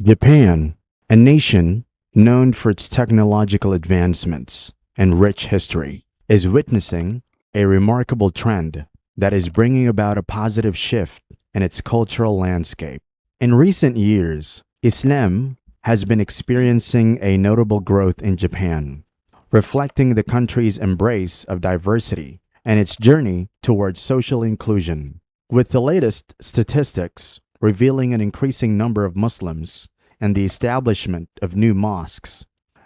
Japan, a nation known for its technological advancements and rich history, is witnessing a remarkable trend that is bringing about a positive shift in its cultural landscape. In recent years, Islam has been experiencing a notable growth in Japan, reflecting the country's embrace of diversity and its journey towards social inclusion. With the latest statistics revealing an increasing number of Muslims and the establishment of new mosques,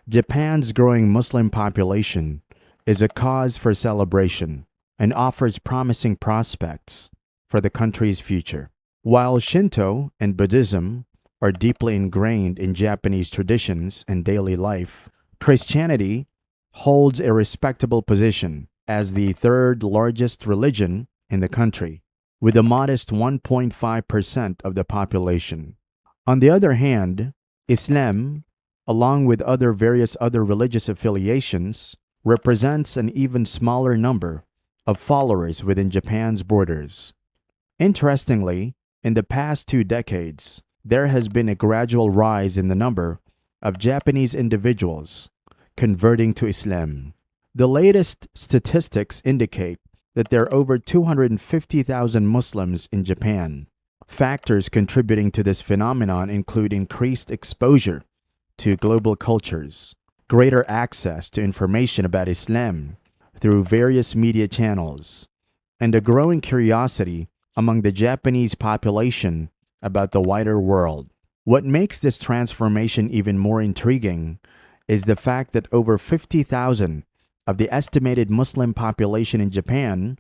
Japan's growing Muslim population is a cause for celebration and offers promising prospects for the country's future. While Shinto and Buddhism are deeply ingrained in Japanese traditions and daily life, Christianity holds a respectable position as the third largest religion in the country, with a modest 1.5% of the population. On the other hand, Islam, along with various other religious affiliations, represents an even smaller number of followers within Japan's borders. Interestingly, in the past 2 decades, there has been a gradual rise in the number of Japanese individuals converting to Islam. The latest statistics indicate that there are over 250,000 Muslims in Japan. Factors contributing to this phenomenon include increased exposure to global cultures, greater access to information about Islam through various media channels, and a growing curiosity among the Japanese population about the wider world. What makes this transformation even more intriguing is the fact that over 50,000 of the estimated Muslim population in Japan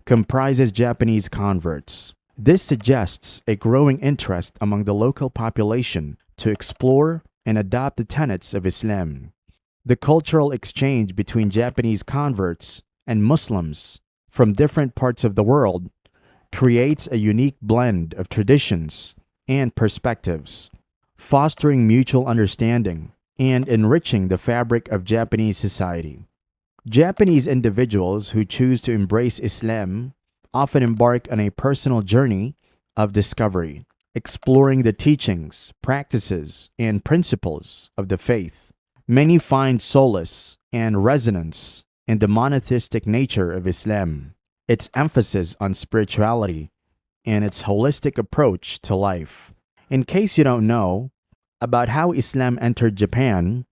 comprises Japanese converts. This suggests a growing interest among the local population to explore and adopt the tenets of Islam. The cultural exchange between Japanese converts and Muslims from different parts of the world creates a unique blend of traditions and perspectives, fostering mutual understanding and enriching the fabric of Japanese society. Japanese individuals who choose to embrace Islam often embark on a personal journey of discovery, exploring the teachings, practices, and principles of the faith. Many find solace and resonance in the monotheistic nature of Islam, its emphasis on spirituality, and its holistic approach to life. In case you don't know about how Islam entered Japan,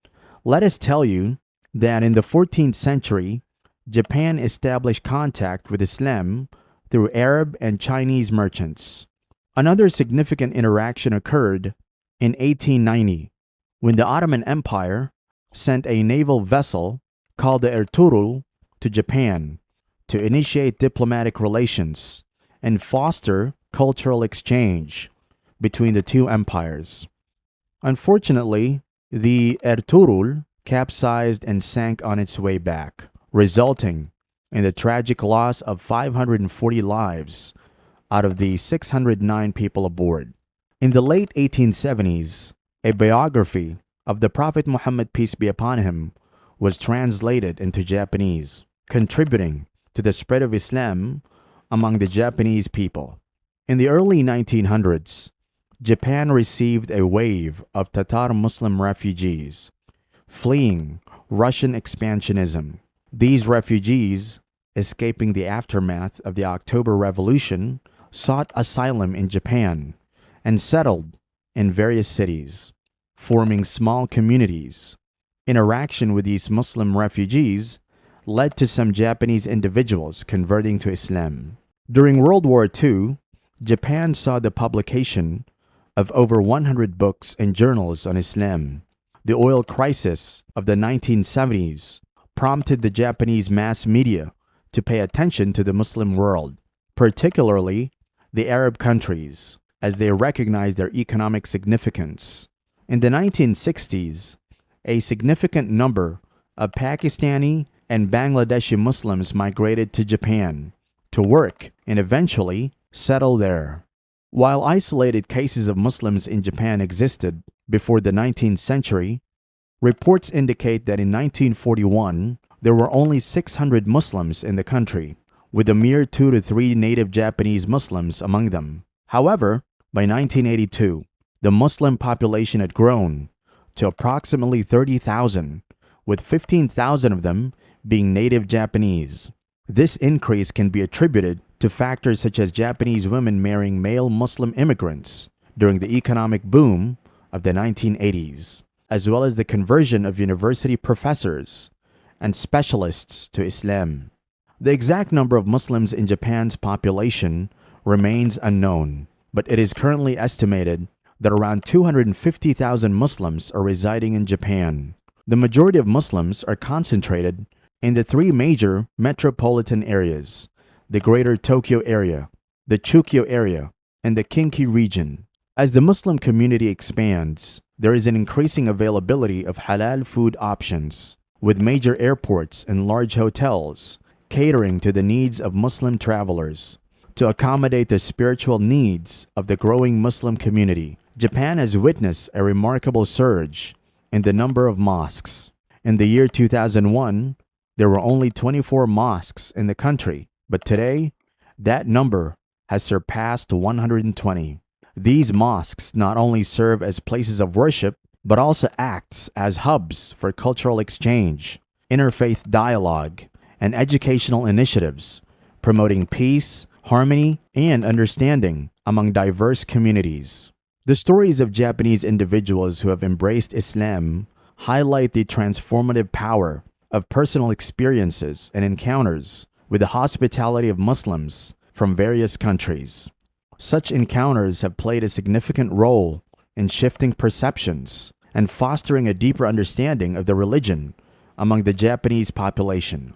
let us tell you that in the 14th century, Japan established contact with Islam through Arab and Chinese merchants. Another significant interaction occurred in 1890 when the Ottoman Empire sent a naval vessel called the Ertugrul to Japan to initiate diplomatic relations and foster cultural exchange between the two empires. Unfortunately, the Ertugrul capsized and sank on its way back, resulting in the tragic loss of 540 lives out of the 609 people aboard. In the late 1870s, a biography of the Prophet Muhammad, peace be upon him, was translated into Japanese, contributing to the spread of Islam among the Japanese people. In the early 1900s, Japan received a wave of Tatar Muslim refugees fleeing Russian expansionism. These refugees, escaping the aftermath of the October Revolution, sought asylum in Japan and settled in various cities, forming small communities. Interaction with these Muslim refugees led to some Japanese individuals converting to Islam. During World War II, Japan saw the publication of over 100 books and journals on Islam. The oil crisis of the 1970s prompted the Japanese mass media to pay attention to the Muslim world, particularly the Arab countries, as they recognized their economic significance. In the 1960s, a significant number of Pakistani and Bangladeshi Muslims migrated to Japan to work and eventually settle there. While isolated cases of Muslims in Japan existed before the 19th century, reports indicate that in 1941, there were only 600 Muslims in the country, with a mere 2 to 3 native Japanese Muslims among them. However, by 1982, the Muslim population had grown to approximately 30,000, with 15,000 of them being native Japanese. This increase can be attributed to factors such as Japanese women marrying male Muslim immigrants during the economic boom of the 1980s, as well as the conversion of university professors and specialists to Islam. The exact number of Muslims in Japan's population remains unknown, but it is currently estimated that around 250,000 Muslims are residing in Japan. The majority of Muslims are concentrated in the three major metropolitan areas: the Greater Tokyo area, the Chukyo area, and the Kinki region. As the Muslim community expands, there is an increasing availability of halal food options, with major airports and large hotels catering to the needs of Muslim travelers. To accommodate the spiritual needs of the growing Muslim community, Japan has witnessed a remarkable surge in the number of mosques. In the year 2001, there were only 24 mosques in the country, but today, that number has surpassed 120. These mosques not only serve as places of worship, but also acts as hubs for cultural exchange, interfaith dialogue, and educational initiatives, promoting peace, harmony, and understanding among diverse communities. The stories of Japanese individuals who have embraced Islam highlight the transformative power of personal experiences and encounters with the hospitality of Muslims from various countries. Such encounters have played a significant role in shifting perceptions and fostering a deeper understanding of the religion among the Japanese population.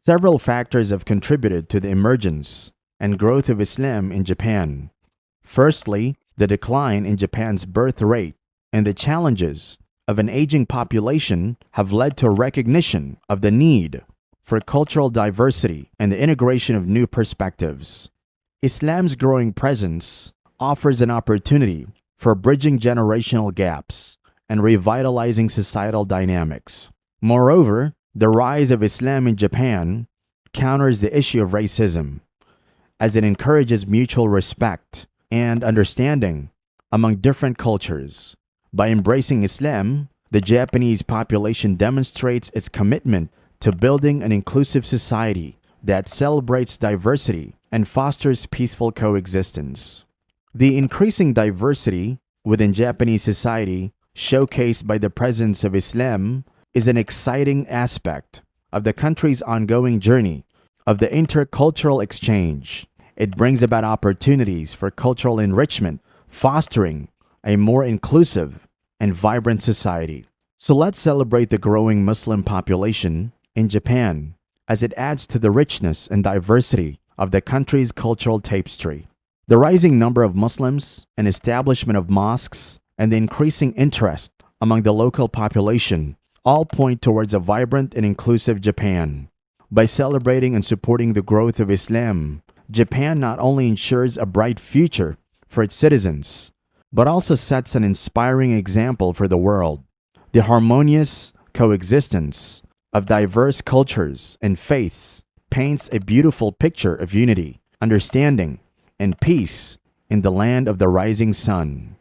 Several factors have contributed to the emergence and growth of Islam in Japan. Firstly, the decline in Japan's birth rate and the challenges of an aging population have led to a recognition of the need for cultural diversity and the integration of new perspectives. Islam's growing presence offers an opportunity for bridging generational gaps and revitalizing societal dynamics. Moreover, the rise of Islam in Japan counters the issue of racism, as it encourages mutual respect and understanding among different cultures. By embracing Islam, the Japanese population demonstrates its commitment to building an inclusive society that celebrates diversity and fosters peaceful coexistence. The increasing diversity within Japanese society, showcased by the presence of Islam, is an exciting aspect of the country's ongoing journey of the intercultural exchange. It brings about opportunities for cultural enrichment, fostering a more inclusive and vibrant society. So let's celebrate the growing Muslim population in Japan, as it adds to the richness and diversity of the country's cultural tapestry. The rising number of Muslims and establishment of mosques and the increasing interest among the local population all point towards a vibrant and inclusive Japan. By celebrating and supporting the growth of Islam, Japan not only ensures a bright future for its citizens, but also sets an inspiring example for the world. The harmonious coexistence of diverse cultures and faiths paints a beautiful picture of unity, understanding, and peace in the land of the rising sun.